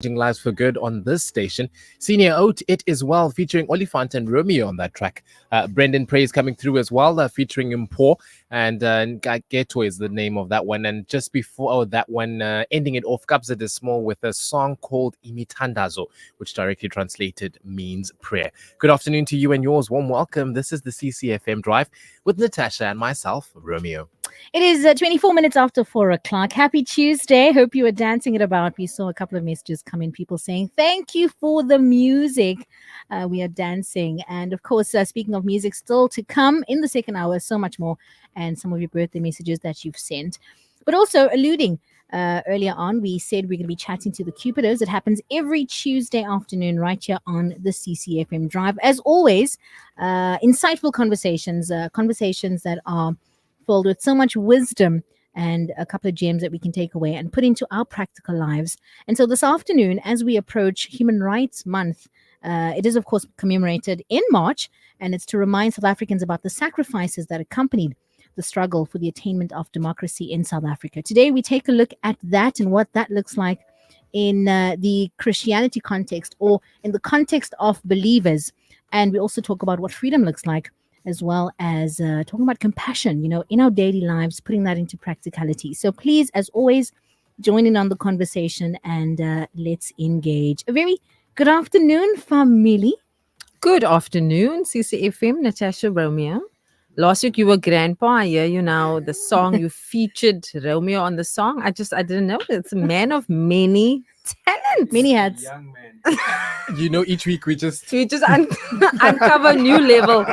Changing lives for good on this station. Senior Oat, It Is Well, featuring Olifant and Romeo on that track. Brendan Praise coming through as well, featuring Impo. And Geto is the name of that one. And just before that one, ending it off, Kabza De Small with a song called Imitandazo, which directly translated means prayer. Good afternoon to you and yours. Warm welcome. This is the CCFM Drive with Natasha and myself, Romeo. It is 24 minutes after 4 o'clock. Happy Tuesday. Hope you were dancing it about. We saw a couple of messages come in, people saying, thank you for the music. We are dancing. And of course, speaking of music, still to come in the second hour, so much more. And some of your birthday messages that you've sent. But also alluding earlier on, we said we're going to be chatting to the Cupidos. It happens every Tuesday afternoon right here on the CCFM Drive. As always, insightful conversations, conversations that are filled with so much wisdom and a couple of gems that we can take away and put into our practical lives. And so this afternoon, as we approach Human Rights Month, it is, of course, commemorated in March, and it's to remind South Africans about the sacrifices that accompanied the struggle for the attainment of democracy in South Africa. Today, we take a look at that and what that looks like in the Christianity context or in the context of believers. And we also talk about what freedom looks like, as well as talking about compassion, in our daily lives, putting that into practicality. So please, as always, join in on the conversation and let's engage. A very good afternoon, family. Good afternoon, CCFM, Natasha, Romeo. Last week you were grandpa. I hear you now. The song you featured Romeo on the song. I didn't know. It's a man of many talents. Many hats. Young man. Each week we just uncover new level.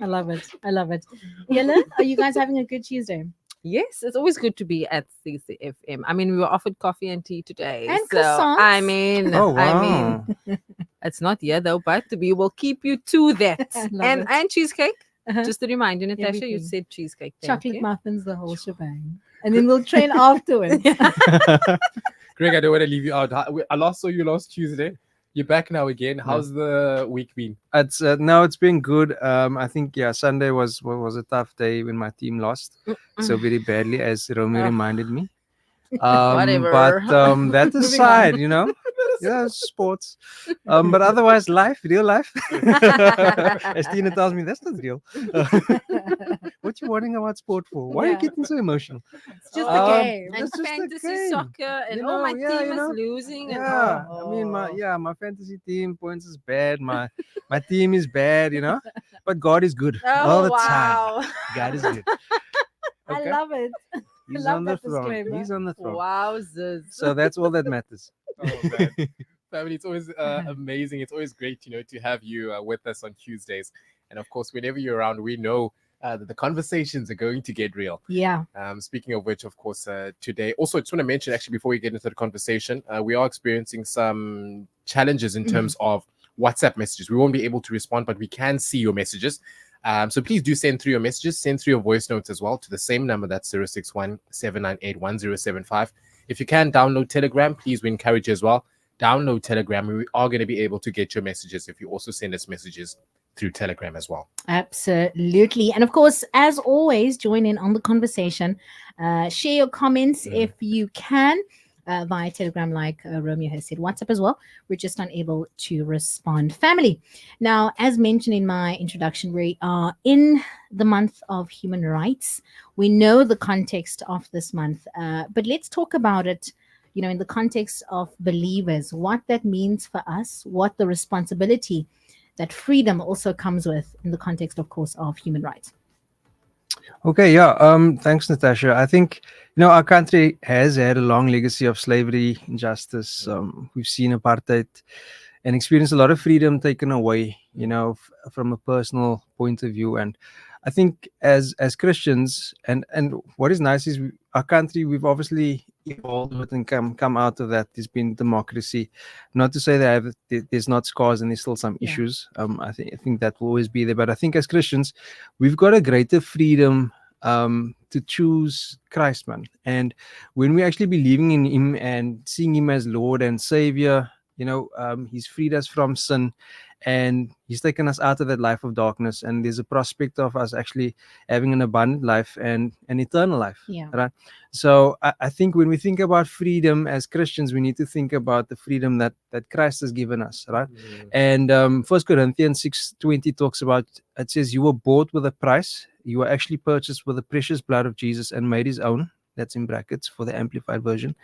I love it. Yella, are you guys having a good Tuesday? Yes, it's always good to be at CCFM. I mean, we were offered coffee and tea today. And so, croissants. Oh, wow. It's not here though, but we will keep you to that. Love it. And cheesecake. Uh-huh. Just to remind you, Natasha, you Everything. said cheesecake. Thank Chocolate you. muffins, the whole shebang. And then we'll train afterwards. Greg, I don't want to leave you out. I last saw you last Tuesday. You're back now again. How's the week been? It's been good. I think Sunday was a tough day when my team lost so very badly, as Romeo reminded me. Whatever. But that aside, sports. But otherwise, real life. As Tina tells me, that's not real. What you worrying about sport for? Why are you getting so emotional? It's just a game. And It's just a fantasy game. soccer, and my team is losing. Yeah, and I mean, my fantasy team points is bad. My team is bad, But God is good all the time. God is good. I Okay? love it. He's love on the that throne. disclaimer. He's on the throne. Wowzers. So that's all that matters. Oh, man. Family, it's always amazing. It's always great, to have you with us on Tuesdays. And of course, whenever you're around, we know that the conversations are going to get real. Yeah. Speaking of which, of course, today, also, I just want to mention, actually, before we get into the conversation, we are experiencing some challenges in terms of WhatsApp messages. We won't be able to respond, but we can see your messages. So please do send through your messages, send through your voice notes as well to the same number, that's 061 798 1075. If you can download Telegram, please, we encourage you as well. Download Telegram, and we are going to be able to get your messages if you also send us messages through Telegram as well. Absolutely. And of course, as always, join in on the conversation. Share your comments if you can via Telegram, like Romeo has said. WhatsApp as well. We're just unable to respond. Family. Now, as mentioned in my introduction, we are in the month of human rights. We know the context of this month, but let's talk about it, in the context of believers, what that means for us, what the responsibility that freedom also comes with in the context, of course, of human rights. Okay, thanks, Natasha. I think, our country has had a long legacy of slavery, injustice. We've seen apartheid and experienced a lot of freedom taken away, from a personal point of view. And I think as Christians, and what is nice is our country, we've obviously evolved with and come out of that. There's been democracy. Not to say that there's not scars and there's still some issues. I think that will always be there. But I think as Christians, we've got a greater freedom to choose Christ, man. And when we're actually believing in Him and seeing Him as Lord and Savior, he's freed us from sin. and He's taken us out of that life of darkness, and there's a prospect of us actually having an abundant life and an eternal life. Yeah. Right. So I think when we think about freedom as Christians, we need to think about the freedom that Christ has given us. Right. And 1 Corinthians 6:20 talks about, it says, you were bought with a price. You were actually purchased with the precious blood of Jesus and made His own. That's in brackets for the amplified version.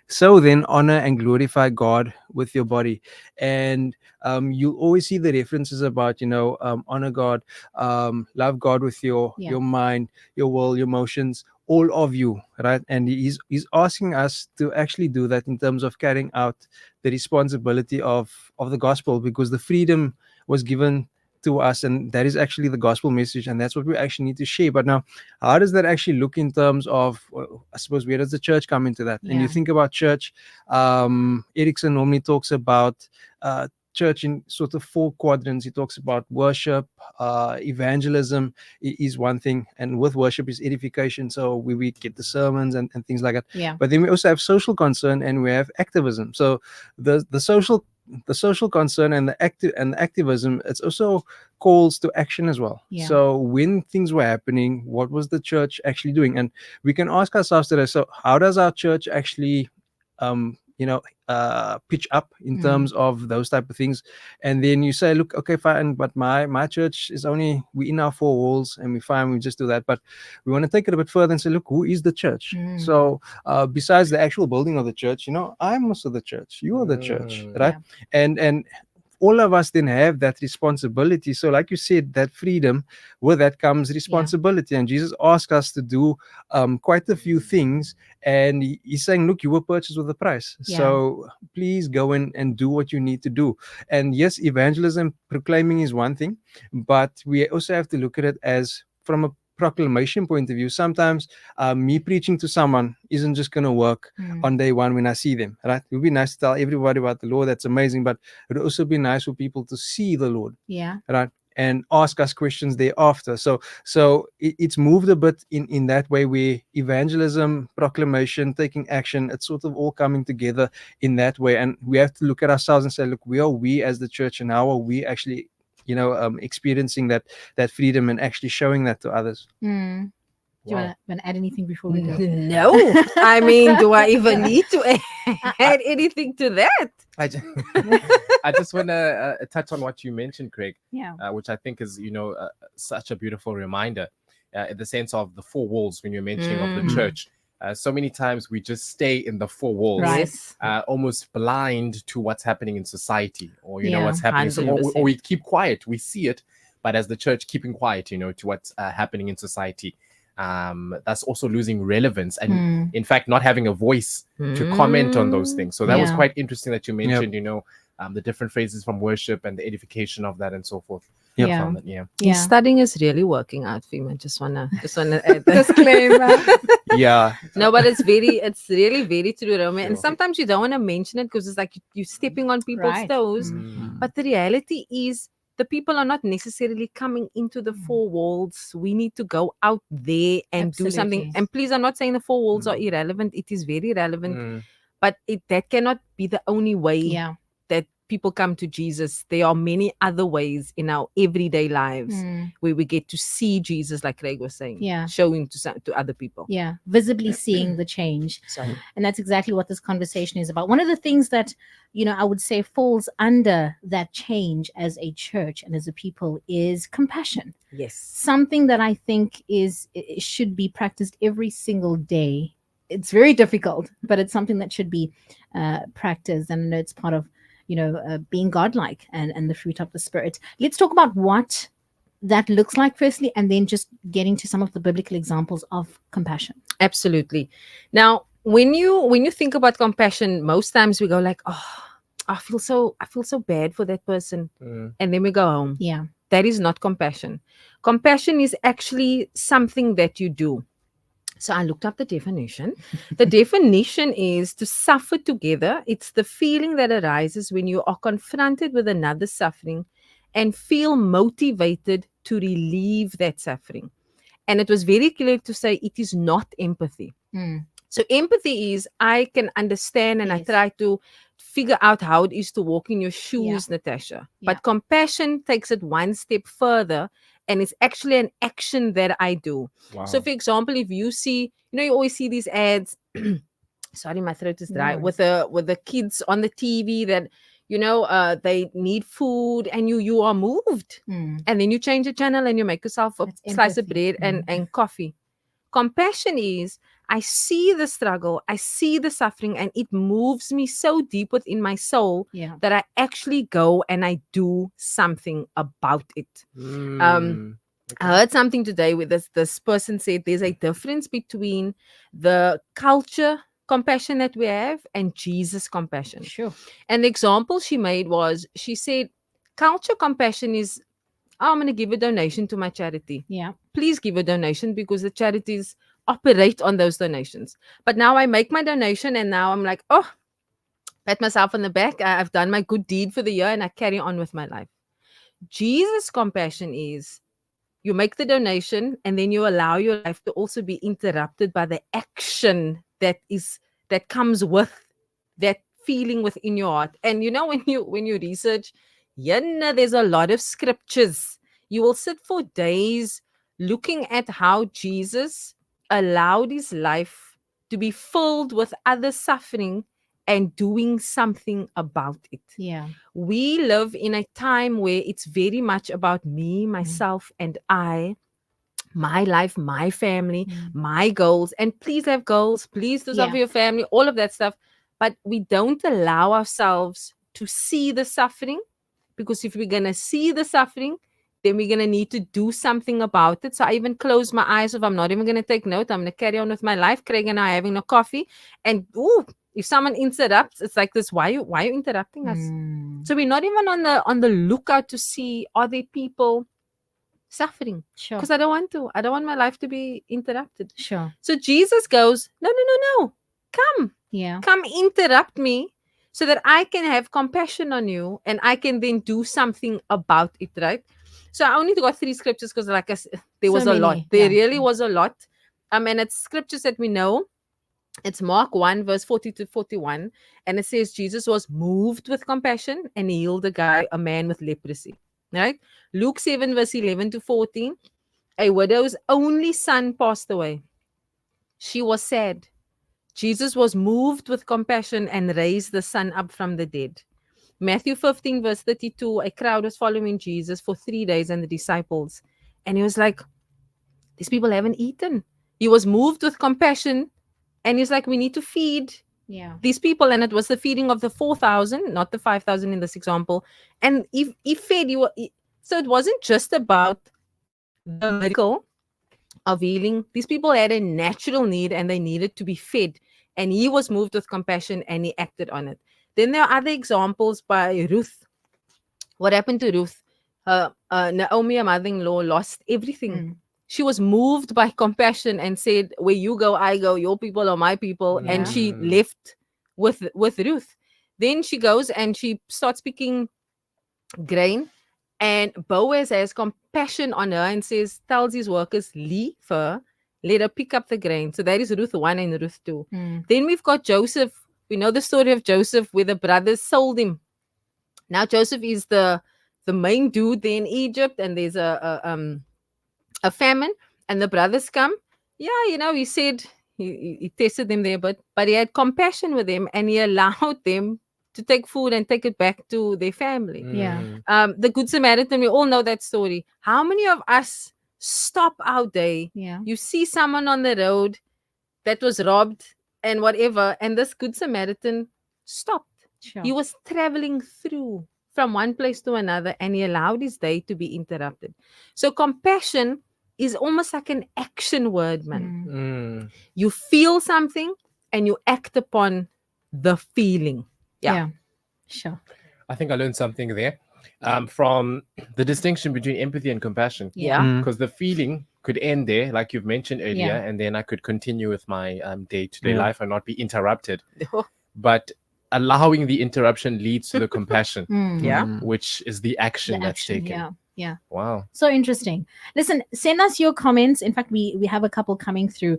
So then honor and glorify God with your body. And you'll always see the references about, honor God, love God with your mind, your will, your emotions, all of you, right? And he's asking us to actually do that in terms of carrying out the responsibility of the gospel, because the freedom was given to us, and that is actually the gospel message, and that's what we actually need to share. But now, how does that actually look in terms of, I suppose, where does the church come into that? And you think about church, Erickson normally talks about church in sort of 4 quadrants. He talks about worship, evangelism is one thing, and with worship is edification, so we get the sermons and things like that. But then we also have social concern, and we have activism. So the social concern and the activism, it's also calls to action as well. So when things were happening, what was the church actually doing? And we can ask ourselves today, so how does our church actually pitch up in terms of those type of things? And then you say, look, okay, fine, but my church is only, we in our 4 walls, and we fine, we just do that. But we want to take it a bit further and say, look, who is the church? So besides the actual building of the church, I'm also the church, you are the church, right? And all of us then have that responsibility. So like you said, that freedom, with that comes responsibility. And Jesus asked us to do quite a few things. And he's saying, look, you were purchased with a price. So please go in and do what you need to do. And yes, evangelism, proclaiming is one thing, but we also have to look at it as from a proclamation point of view. Sometimes me preaching to someone isn't just going to work on day one when I see them, right? It would be nice to tell everybody about the Lord. That's amazing. But it would also be nice for people to see the Lord, right? And ask us questions thereafter. So it's moved a bit in that way, where evangelism, proclamation, taking action, it's sort of all coming together in that way. And we have to look at ourselves and say, look, we as the church, and how are we actually experiencing that freedom and actually showing that to others. Do you want to add anything before we go? No. I mean, do I even need to add anything to that? I just want to touch on what you mentioned, Craig, which I think is, such a beautiful reminder in the sense of the 4 walls when you're mentioning of the church. So many times we just stay in the 4 walls, almost blind to what's happening in society, or what's happening, or we keep quiet. We see it, but as the church, keeping quiet, to what's happening in society. That's also losing relevance, and in fact not having a voice to comment on those things. So that was quite interesting that you mentioned, the different phrases from worship and the edification of that and so forth. His studying is really working out for him. I just wanna add that disclaimer. No, but it's really very true, Romeo. And sometimes you don't want to mention it because it's like you're stepping on people's toes. But the reality is, the people are not necessarily coming into the 4 walls. We need to go out there and do something. And please, I'm not saying the 4 walls are irrelevant. It is very relevant. But that cannot be the only way that people come to Jesus. There are many other ways in our everyday lives where we get to see Jesus, like Craig was saying, showing to other people. Visibly seeing the change. And that's exactly what this conversation is about. One of the things that, I would say falls under that change as a church and as a people is compassion. Yes. Something that I think it should be practiced every single day. It's very difficult, but it's something that should be practiced. And I know it's part of being godlike and the fruit of the Spirit. Let's talk about what that looks like firstly, and then just getting to some of the biblical examples of compassion. Absolutely. Now, when you think about compassion, most times we go like, oh, I feel so bad for that person, and then we go home. That is not compassion. Compassion is actually something that you do. So I looked up the definition. The definition is to suffer together. It's the feeling that arises when you are confronted with another suffering and feel motivated to relieve that suffering. And it was very clear to say it is not empathy. So empathy is I can understand and I Yes. try to figure out how it is to walk in your shoes, Natasha. Yeah. But compassion takes it one step further, and it's actually an action that I do. Wow. So for example, if you see, you always see these ads, sorry, my throat is dry, No with the kids on the TV that they need food, and you are moved, Mm. and then you change the channel and you make yourself a That's slice of empathy. bread and coffee. Compassion is I see the struggle, I see the suffering, and it moves me so deep within my soul Yeah. that I actually go and I do something about it. Mm. I heard something today where this person said there's a difference between the culture compassion that we have and Jesus compassion. Sure. And the example she made was, she said, culture compassion is, I'm going to give a donation to my charity. Yeah. Please give a donation because the charities operate on those donations. But now I make my donation and now I'm like, oh, pat myself on the back. I've done my good deed for the year and I carry on with my life. Jesus' compassion is you make the donation and then you allow your life to also be interrupted by the action that comes with that feeling within your heart. And when you research, there's a lot of scriptures. You will sit for days looking at how Jesus allowed his life to be filled with other suffering and doing something about it. Yeah. We live in a time where it's very much about me, myself, and I, my life, my family, my goals. And please have goals. Please do stuff for your family, all of that stuff. But we don't allow ourselves to see the suffering, because if we're going to see the suffering, then we're going to need to do something about it. So I even close my eyes. If I'm not even going to take note, I'm going to carry on with my life. Craig and I are having a coffee. And if someone interrupts, it's like this, why are you interrupting us? So we're not even on the lookout to see, are there people suffering? Sure. Because I don't want my life to be interrupted. Sure. So Jesus goes, no, come interrupt me so that I can have compassion on you and I can then do something about it, right? So I only got 3 scriptures because like there was a lot. There really was a lot. And it's scriptures that we know. It's Mark 1 verse 40 to 41, and it says Jesus was moved with compassion and healed a man with leprosy, right? Luke 7 verse 11 to 14, a widow's only son passed away. She was sad. Jesus was moved with compassion and raised the son up from the dead. Matthew 15 verse 32, a crowd was following Jesus for 3 days and the disciples, and he was like, these people haven't eaten. He was moved with compassion. And he's like, we need to feed these people. And it was the feeding of the 4,000, not the 5,000 in this example. And he fed you. So it wasn't just about the miracle of healing. These people had a natural need and they needed to be fed. And he was moved with compassion and he acted on it. Then there are other examples by Ruth. What happened to Ruth? Naomi, her mother-in-law, lost everything. She was moved by compassion and said, where you go, I go, your people are my people. Yeah. And she left with Ruth. Then she goes and she starts picking grain. And Boaz has compassion on her and tells his workers, leave her, let her pick up the grain. So that is Ruth 1 and Ruth 2. Then we've got Joseph. We know the story of Joseph where the brothers sold him. Now Joseph is the main dude there in Egypt, and there's a famine, and the brothers come. He said he tested them there, but he had compassion with them and he allowed them to take food and take it back to their family. The Good Samaritan, we all know that story. How many of us stop our day? You see someone on the road that was robbed and whatever, and this Good Samaritan stopped. He was traveling through from one place to another and he allowed his day to be interrupted. So compassion is almost like an action word, man. You feel something and you act upon the feeling. Sure. I think I learned something there from the distinction between empathy and compassion. Because the feeling could end there, like you've mentioned earlier, and then I could continue with my day-to-day life and not be interrupted. But allowing the interruption leads to the compassion, which is the action that's taken. Yeah. Wow. So interesting. Listen, send us your comments. In fact, we have a couple coming through,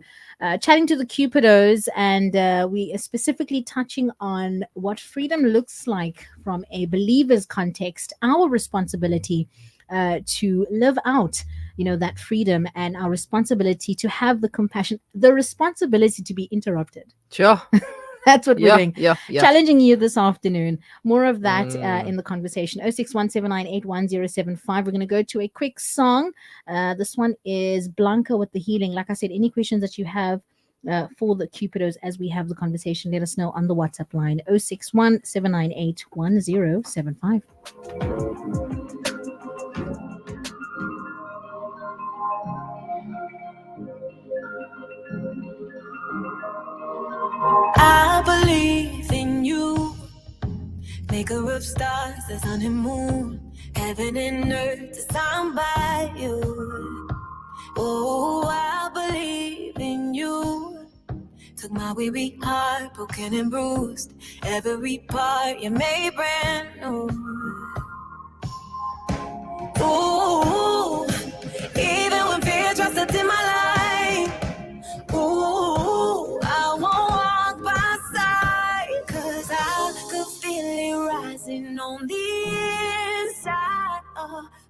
chatting to the Cupidos, and we are specifically touching on what freedom looks like from a believer's context, our responsibility to live out, that freedom, and our responsibility to have the compassion, the responsibility to be interrupted. Sure. That's what we're doing. Yeah. Challenging you this afternoon. More of that Mm. in the conversation. 0617981075. We're going to go to a quick song. This one is Blanca with the Healing. Like I said, any questions that you have for the Cupidos as we have the conversation, let us know on the WhatsApp line 0617981075. I believe in you, maker of stars, the sun and moon, heaven and earth designed by you. Oh, I believe in you. Took my weary heart, broken and bruised, every part you made brand new. Ooh, even when fear tries to dim my light. Ooh, I won't walk by sight, 'cause I could feel it rising on the inside. A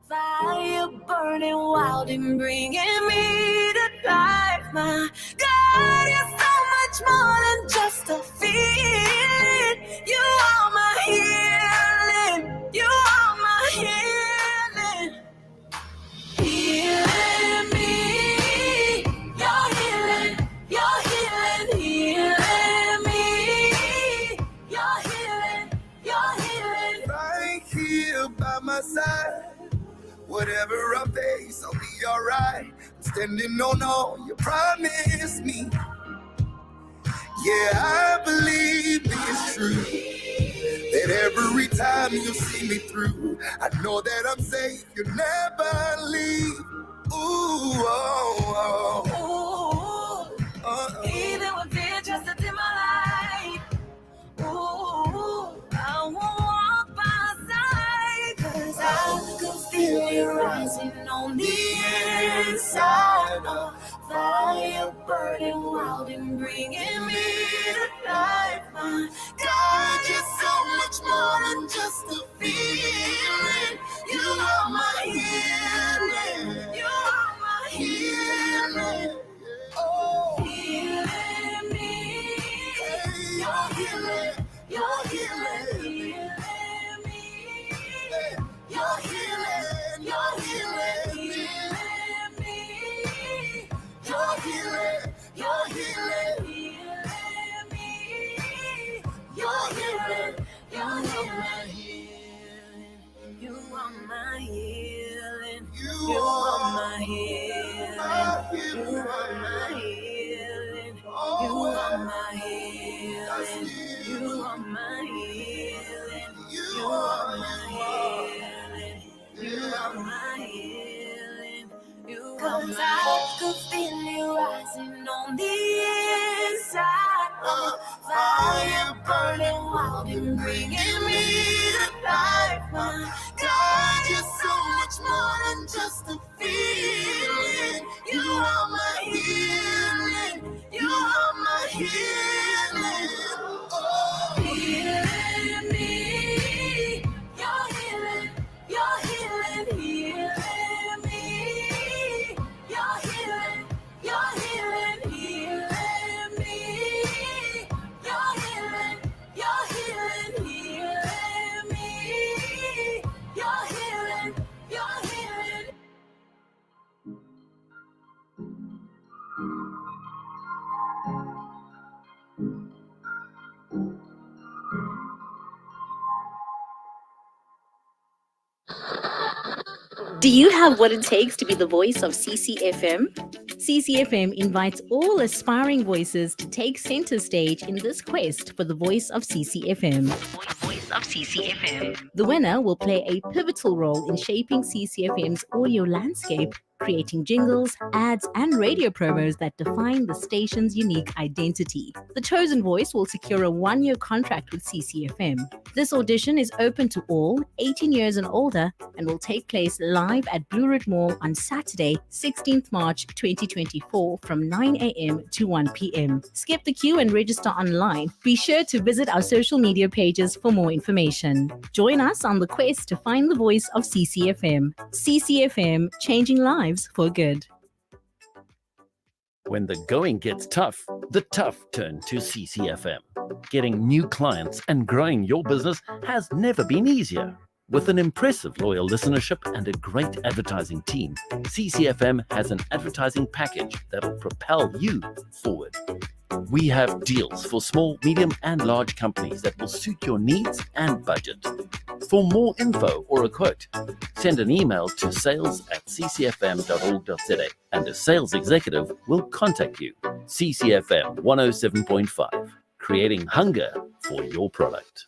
fire burning wild and bringing me to life. My God, you're so much more than just a feeling. You are my healing. You are my healing. Healing me. You're healing. You're healing. Healing me. You're healing. You're healing. Right here by my side. Whatever I face, I'll be alright. I'm standing on all you promised me. Yeah, I believe it's true that every time you see me through, I know that I'm safe. You never leave. Ooh, oh, Ooh, even when fear tries to dim my light. Ooh, I won't walk by sight, 'cause I could feel it rising on the inside. A fire burning wild and bringing me to life. My God, you're so much more than just a feeling. You are my healing. You are my healing. Oh, healing me. You're healing. You're healing. Healing me. You're healing. You're healing. Healing me. You're healing. You're healing. Healing me. You're healing. You're healing. You are my healing. You are my healing. You are my healing. You are my healing. You are my healing. You are my healing. You are my healing. You are my healing. 'Cause I could feel it rising on the inside. A fire burning wild and bringing me to life. My God, you're so much more than just a feeling. You are my healing. You are my healing. Oh, healing me. You're healing. You're healing. Healing me. You're healing. You're healing. Healing me. You're healing. You're healing. Healing me. You're healing. You're healing. Do you have what it takes to be the voice of CCFM? CCFM invites all aspiring voices to take center stage in this quest for the voice of CCFM. Voice of CCFM. The winner will play a pivotal role in shaping CCFM's audio landscape creating jingles, ads, and radio promos that define the station's unique identity. The chosen voice will secure a 1-year contract with CCFM. This audition is open to all 18 years and older and will take place live at Blue Route Mall on Saturday, 16th March 2024 from 9 a.m. to 1 p.m. Skip the queue and register online. Be sure to visit our social media pages for more information. Join us on the quest to find the voice of CCFM. CCFM, changing lives for good. When the going gets tough, the tough turn to CCFM. Getting new clients and growing your business has never been easier. With an impressive loyal listenership and a great advertising team, CCFM has an advertising package that'll propel you forward. We have deals for small, medium, and large companies that will suit your needs and budget. For more info or a quote, send an email to sales@ccfm.org.za and a sales executive will contact you. CCFM 107.5, creating hunger for your product.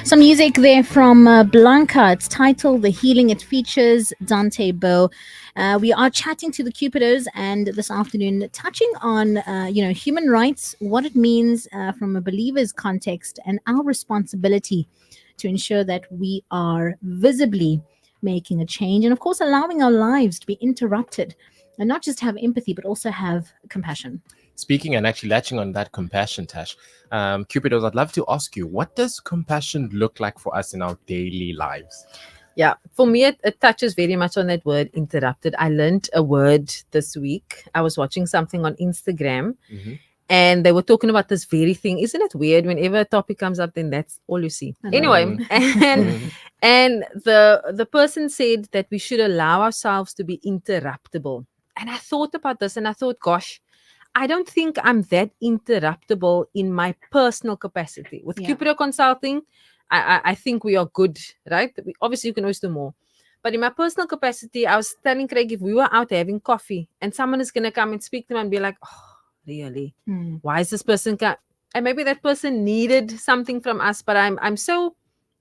Some music there from Blanca. It's titled The Healing. It features Dante Bow. We are chatting to the Cupidos and this afternoon touching on, human rights, what it means from a believer's context and our responsibility to ensure that we are visibly making a change and, of course, allowing our lives to be interrupted and not just have empathy, but also have compassion. Speaking and actually latching on that compassion, Tash, Cupidos, I'd love to ask you, what does compassion look like for us in our daily lives? Yeah, for me, it touches very much on that word interrupted. I learned a word this week. I was watching something on Instagram and they were talking about this very thing. Isn't it weird? Whenever a topic comes up, then that's all you see. Anyway, and the person said that we should allow ourselves to be interruptible. And I thought about this and I thought, gosh, I don't think I'm that interruptible in my personal capacity. With Cupido Consulting, I think we are good, right? Obviously, you can always do more. But in my personal capacity, I was telling Craig, if we were out having coffee and someone is going to come and speak to me and be like, oh, really? Why is this person come? And maybe that person needed something from us, but I'm so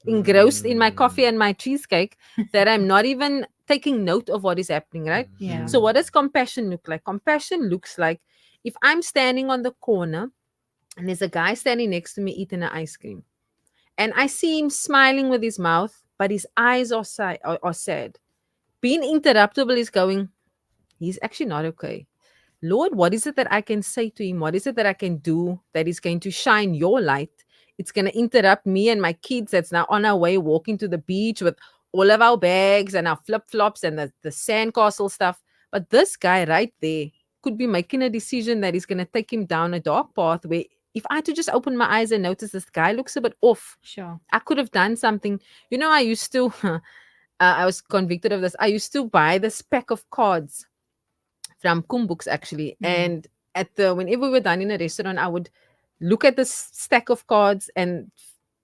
engrossed in my coffee and my cheesecake that I'm not even taking note of what is happening, right? Yeah. So what does compassion look like? Compassion looks like if I'm standing on the corner and there's a guy standing next to me eating an ice cream and I see him smiling with his mouth, but his eyes are sad. Being interruptible is going, he's actually not okay. Lord, what is it that I can say to him? What is it that I can do that is going to shine your light? It's going to interrupt me and my kids that's now on our way walking to the beach with all of our bags and our flip-flops and the sandcastle stuff. But this guy right there could be making a decision that is going to take him down a dark path where if I had to just open my eyes and notice this guy looks a bit off, Sure, I could have done something. You know, I used to, I was convicted of this. I used to buy this pack of cards from Kumbooks actually. And whenever we were done in a restaurant, I would look at this stack of cards and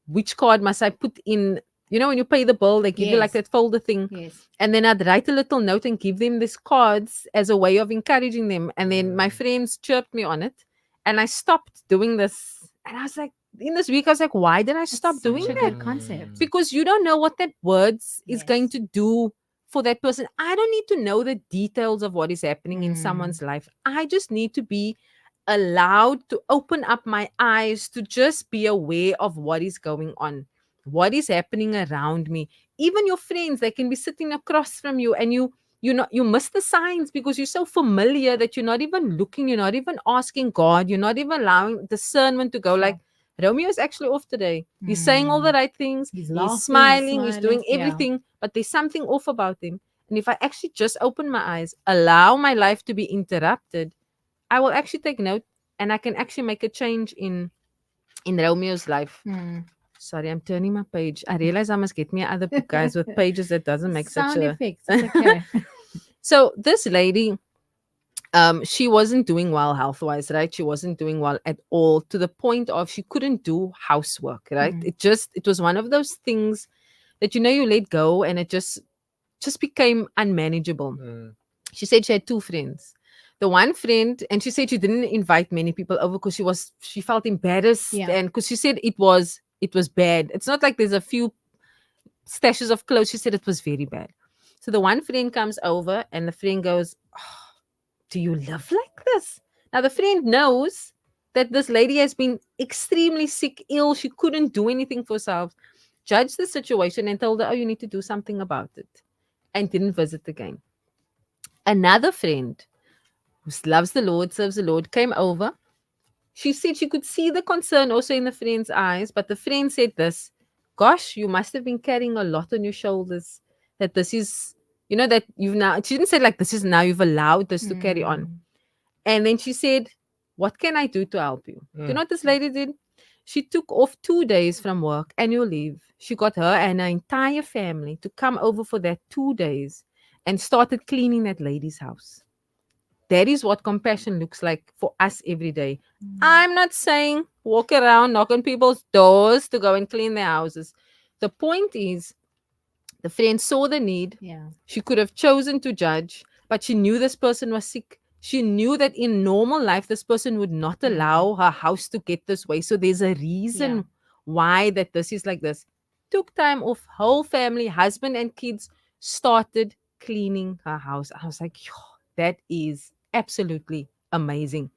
which card must I put in. You know, when you pay the bill, they give you like that folder thing. Yes. And then I'd write a little note and give them these cards as a way of encouraging them. And then my friends chirped me on it. And I stopped doing this. And I was like, in this week, I was like, why did I stop doing Such a that? good concept. Because you don't know what that words is Yes. going to do for that person. I don't need to know the details of what is happening in someone's life. I just need to be allowed to open up my eyes to just be aware of what is going on. What is happening around me? Even your friends, they can be sitting across from you and you miss the signs because you're so familiar that you're not even looking, you're not even asking God, you're not even allowing discernment to go like, Romeo is actually off today. He's saying all the right things. He's laughing, he's Smiling, he's doing smiling. everything, but there's something off about him. And if I actually just open my eyes, allow my life to be interrupted, I will actually take note and I can actually make a change in Romeo's life. Sorry, I'm turning my page. I realize I must get me other book, guys, with pages that doesn't make Sound such a... effects. It's okay. So this lady, she wasn't doing well health-wise, right? She wasn't doing well at all to the point of she couldn't do housework, right? It was one of those things that, you let go and it just became unmanageable. She said she had two friends. The one friend, and she said she didn't invite many people over because she felt embarrassed, Yeah. and because she said it was bad. It's not like there's a few stashes of clothes. She said it was very bad. So the one friend comes over, and the friend goes, "Oh, do you live like this?" Now the friend knows that this lady has been extremely sick, ill. She couldn't do anything for herself. Judged the situation and told her, "Oh, you need to do something about it," and didn't visit again. Another friend who loves the Lord, serves the Lord, came over. She said she could see the concern also in the friend's eyes, but the friend said this, "Gosh, you must have been carrying a lot on your shoulders. That this is, that you've now," she didn't say like this is now you've allowed this to carry on. Mm. And then she said, "What can I do to help you?" Do you know what this lady did? She took off 2 days from work, annual leave. She got her and her entire family to come over for that 2 days and started cleaning that lady's house. That is what compassion looks like for us every day. I'm not saying walk around, knock on people's doors to go and clean their houses. The point is, the friend saw the need. Yeah. She could have chosen to judge, but she knew this person was sick. She knew that in normal life, this person would not allow her house to get this way. So there's a reason Yeah. why that this is like this. Took time off, whole family, husband and kids, started cleaning her house. I was like, "Yo, that is absolutely amazing."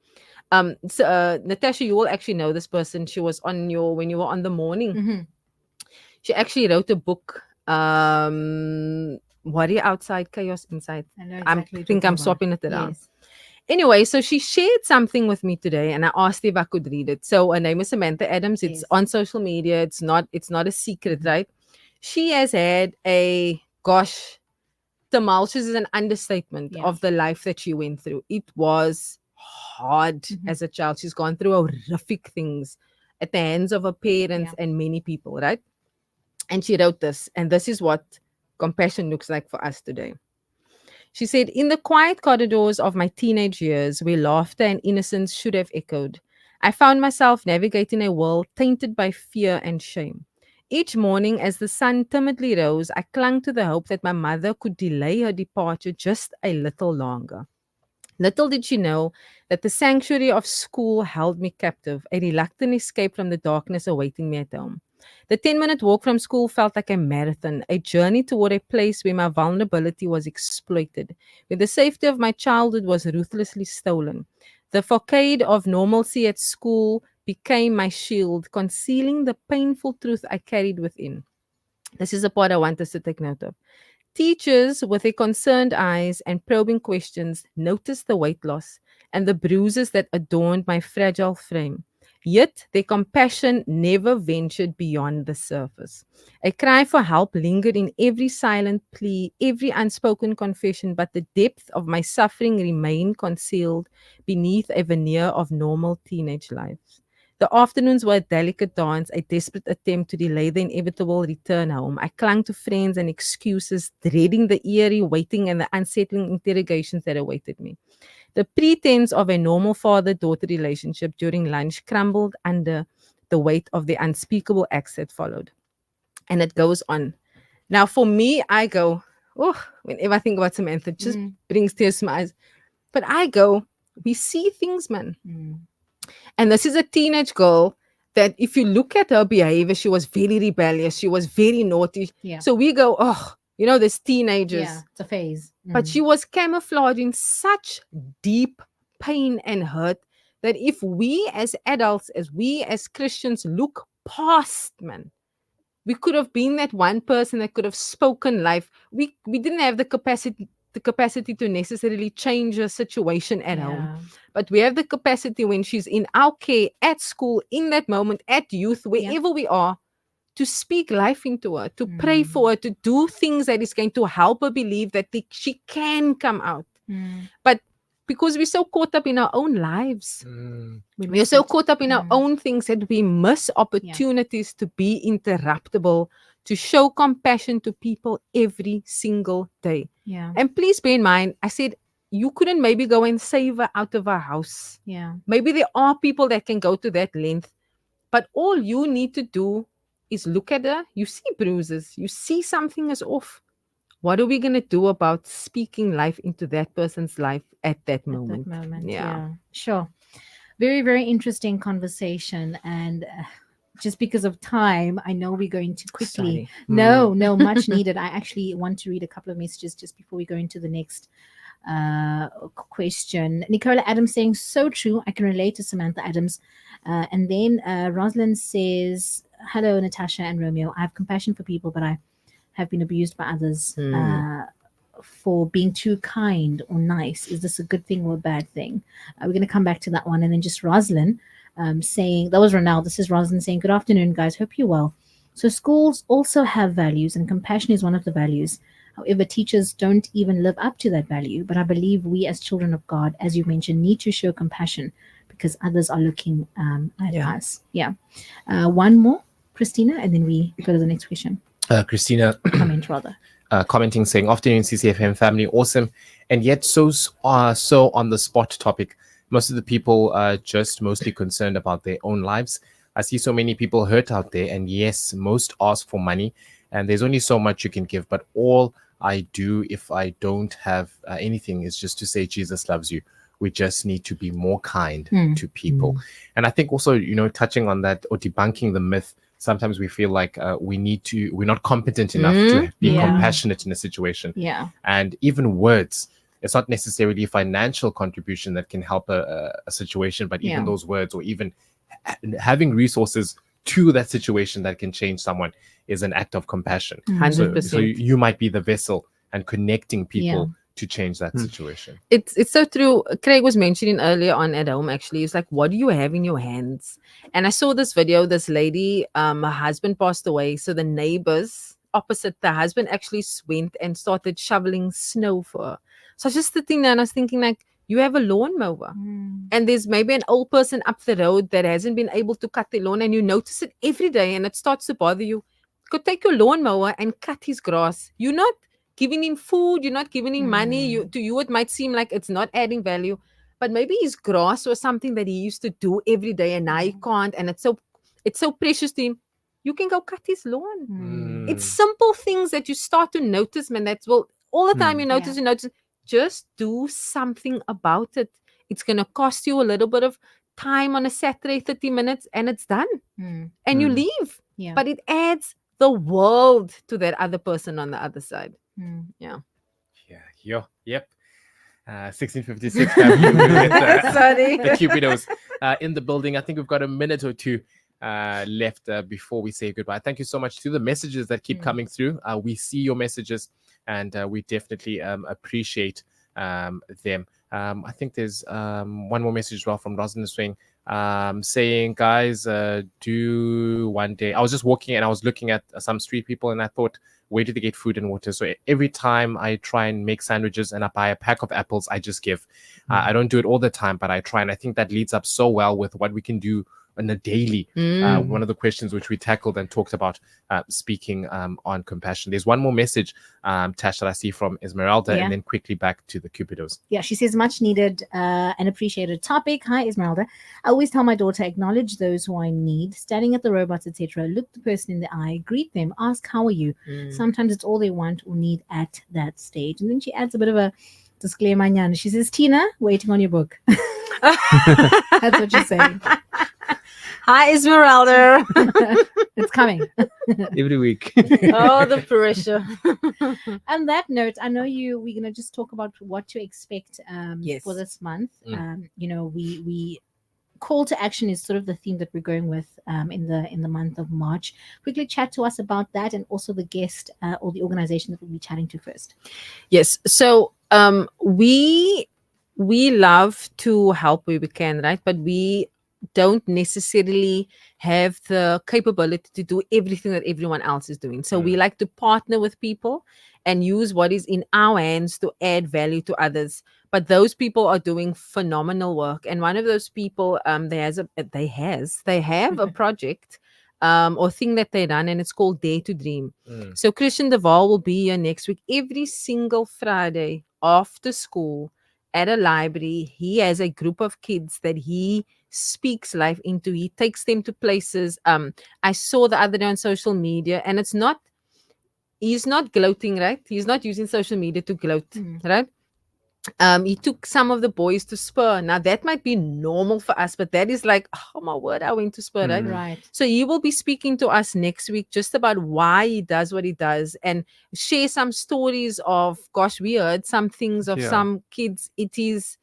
Natasha, you will actually know this person. She was on when you were on the morning. Mhm. She actually wrote a book, Warrior Outside, Chaos Inside. I know I exactly what you're think talking I'm about. swapping it around. Yes. Anyway, so she shared something with me today, and I asked if I could read it. So her name is Samantha Adams. It's Yes. on social media. It's not a secret, right? She has had a tumultuous is an understatement Yeah. of the life that she went through. It was hard as a child. She's gone through horrific things at the hands of her parents and many people, right? And she wrote this, and this is what compassion looks like for us today. She said, "In the quiet corridors of my teenage years, where laughter and innocence should have echoed, I found myself navigating a world tainted by fear and shame. Each morning, as the sun timidly rose, I clung to the hope that my mother could delay her departure just a little longer. Little did she know that the sanctuary of school held me captive, a reluctant escape from the darkness awaiting me at home. The 10-minute walk from school felt like a marathon, a journey toward a place where my vulnerability was exploited, where the safety of my childhood was ruthlessly stolen. The facade of normalcy at school became my shield, concealing the painful truth I carried within." This is the part I want us to take note of. Teachers with their concerned eyes and probing questions noticed the weight loss and the bruises that adorned my fragile frame. Yet their compassion never ventured beyond the surface. A cry for help lingered in every silent plea, every unspoken confession, but the depth of my suffering remained concealed beneath a veneer of normal teenage life. The afternoons were a delicate dance, a desperate attempt to delay the inevitable return home. I clung to friends and excuses, dreading the eerie waiting and the unsettling interrogations that awaited me. The pretense of a normal father-daughter relationship during lunch crumbled under the weight of the unspeakable acts that followed. And it goes on. Now, for me, I go, oh, whenever I think about Samantha, it just brings tears to my eyes. But I go, we see things, man. And this is a teenage girl that if you look at her behavior, she was very rebellious. She was very naughty. Yeah. So we go, oh, there's teenagers. Yeah, it's a phase. But she was camouflaging such deep pain and hurt that if we as adults, as we as Christians look past, man, we could have been that one person that could have spoken life. We didn't have the capacity to necessarily change a situation at home. But we have the capacity when she's in our care, at school, in that moment, at youth, wherever we are, to speak life into her, to pray for her, to do things that is going to help her believe that she can come out. But because we're so caught up in our own lives, we're so caught up in our own things that we miss opportunities to be interruptible, to show compassion to people every single day. Yeah. And please bear in mind, I said, you couldn't maybe go and save her out of her house. Yeah. Maybe there are people that can go to that length. But all you need to do is look at her. You see bruises. You see something is off. what are we going to do about speaking life into that person's life at that At moment? that moment. Yeah. Yeah, sure. Very, very interesting conversation. And just because of time, I know we're going to quickly. Sorry. No, much needed. I actually want to read a couple of messages just before we go into the next question. Nicola Adams saying, so true. I can relate to Samantha Adams. And then Rosalind says, hello, Natasha and Romeo. I have compassion for people, but I have been abused by others for being too kind or nice. Is this a good thing or a bad thing? We're going to come back to that one. And then just Rosalind saying, that was Ronald. This is Rosalind saying, good afternoon, guys. Hope you're well. So schools also have values, and compassion is one of the values. However, teachers don't even live up to that value. But I believe we as children of God, as you mentioned, need to show compassion because others are looking at us. Yeah. One more, Christina, and then we go to the next question. Christina Comment rather. commenting saying, afternoon CCFM family, awesome. And yet so on the spot topic. Most of the people are just mostly concerned about their own lives. I see so many people hurt out there. And yes, most ask for money. And there's only so much you can give. But all I do if I don't have anything is just to say Jesus loves you. We just need to be more kind to people. And I think also, touching on that or debunking the myth, sometimes we feel like we're not competent enough to be compassionate in a situation. Yeah. And even words, it's not necessarily financial contribution that can help a situation, but even those words or even having resources to that situation that can change someone is an act of compassion. 100%. So you might be the vessel and connecting people to change that situation. It's so true. Craig was mentioning earlier on at home, actually. It's like, what do you have in your hands? And I saw this video, this lady, her husband passed away. So the neighbors opposite the husband actually went and started shoveling snow for her. So I was just sitting there and I was thinking, like, you have a lawnmower and there's maybe an old person up the road that hasn't been able to cut their lawn, and you notice it every day and it starts to bother you. Go take your lawnmower and cut his grass. You're not giving him food, you're not giving him money. To you, it might seem like it's not adding value, but maybe his grass was something that he used to do every day and now he can't, and it's so precious to him. You can go cut his lawn. It's simple things that you start to notice, man. That's all the time you notice. Just do something about it. It's going to cost you a little bit of time on a Saturday, 30 minutes, and it's done. And you leave. Yeah. But it adds the world to that other person on the other side. Yep. 1656. Sorry. The Cupidos in the building. I think we've got a minute or two left before we say goodbye. Thank you so much to the messages that keep coming through. We see your messages and we definitely appreciate them. I think there's one more message as well from Rosalind saying, guys, do one day. I was just walking and I was looking at some street people and I thought, where do they get food and water? So every time I try and make sandwiches and I buy a pack of apples, I just give. I don't do it all the time, but I try. And I think that leads up so well with what we can do on a daily. One of the questions which we tackled and talked about speaking on compassion. There's one more message, Tash, that I see from Esmeralda, and then quickly back to the Cupidos. Yeah, she says, much needed and appreciated topic. Hi, Esmeralda. I always tell my daughter, acknowledge those who are in need, standing at the robots, etc. Look the person in the eye, greet them, ask, how are you? Sometimes it's all they want or need at that stage. And then she adds a bit of a disclaimer. She says, Tina, waiting on your book. That's what she's saying. Hi, Esmeralda. It's coming. Every week. Oh, the pressure. On that note, I know we're going to just talk about what to expect for this month. We call to action is sort of the theme that we're going with in the month of March. Quickly chat to us about that and also the guest or the organization that we'll be chatting to first. Yes. So we love to help where we can, right? But we don't necessarily have the capability to do everything that everyone else is doing. So we like to partner with people and use what is in our hands to add value to others. But those people are doing phenomenal work. And one of those people, they have a project or thing that they run, and it's called Dare to Dream. So Christian Deval will be here next week. Every single Friday after school at a library, he has a group of kids that he speaks life into. He takes them to places. I saw the other day on social media, and it's not he's not gloating, right? He's not using social media to gloat, right? He took some of the boys to Spur. Now that might be normal for us, but that is like, oh my word, I went to Spur, right? Right. So he will be speaking to us next week just about why he does what he does and share some stories of, gosh, we heard some things of Yeah. some kids. It is,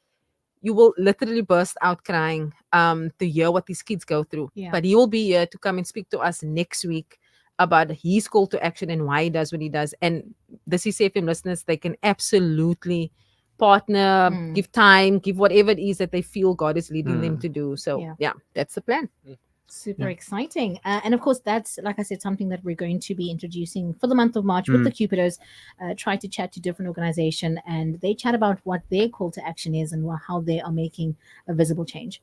you will literally burst out crying to hear what these kids go through. Yeah. But he will be here to come and speak to us next week about his call to action and why he does what he does. And the CCFM listeners, they can absolutely partner, give time, give whatever it is that they feel God is leading them to do. So yeah, that's the plan. Super exciting. And of course, that's, like I said, something that we're going to be introducing for the month of March with the Cupidos. Try to chat to different organization, and they chat about what their call to action is and how they are making a visible change.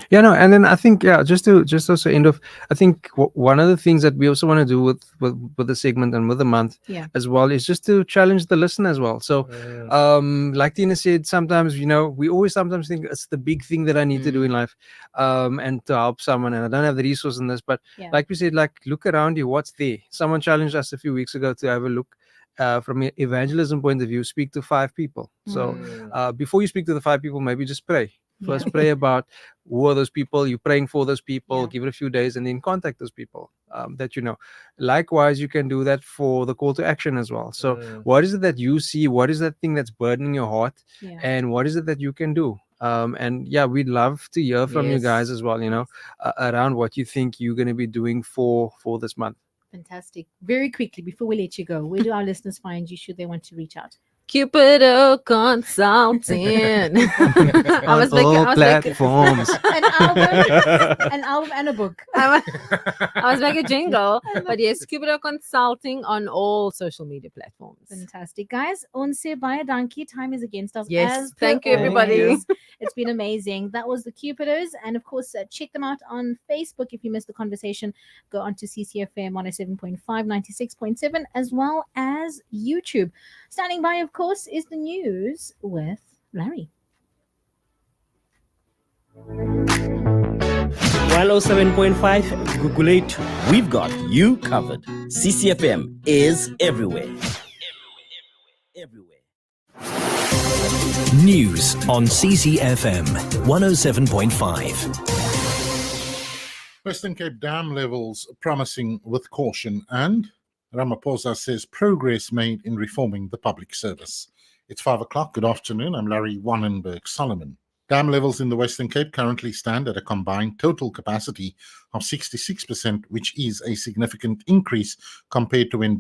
Yeah, no, and then I think just also end of, I think one of the things that we also want to do with the segment and with the month as well is just to challenge the listener as well. So like Tina said, sometimes we always sometimes think it's the big thing that I need to do in life, and to help someone, and I don't have the resource in this, but like we said, like look around you, what's there. Someone challenged us a few weeks ago to have a look. From an evangelism point of view, speak to 5 people. So before you speak to the 5 people, maybe just pray. First, pray about who are those people. You're praying for those people. Give it a few days, and then contact those people that you know. Likewise, you can do that for the call to action as well. So, what is it that you see? What is that thing that's burdening your heart? And what is it that you can do? And yeah, we'd love to hear from you guys as well. Around what you think you're going to be doing for this month. Fantastic. Very quickly, before we let you go, where do our listeners find you should they want to reach out? Cupido Consulting. I was platforms. An album and a book. I was making a jingle. But yes, Cupido Consulting on all social media platforms. Fantastic, guys. Onse baya dankie. Time is against us. Yes, thank you, everybody. Always. It's been amazing. That was the Cupidos. And of course, check them out on Facebook. If you missed the conversation, go on to CCFM 107.5, 96.7, as well as YouTube. Standing by, of course, is the news with Larry. 107.5, Google it. We've got you covered. CCFM is everywhere. Everywhere. News on CCFM 107.5. Western Cape dam levels promising with caution, and Ramaphosa says progress made in reforming the public service. It's 5 o'clock. Good afternoon. I'm Larry Wannenberg-Solomon. Dam levels in the Western Cape currently stand at a combined total capacity of 66%, which is a significant increase compared to when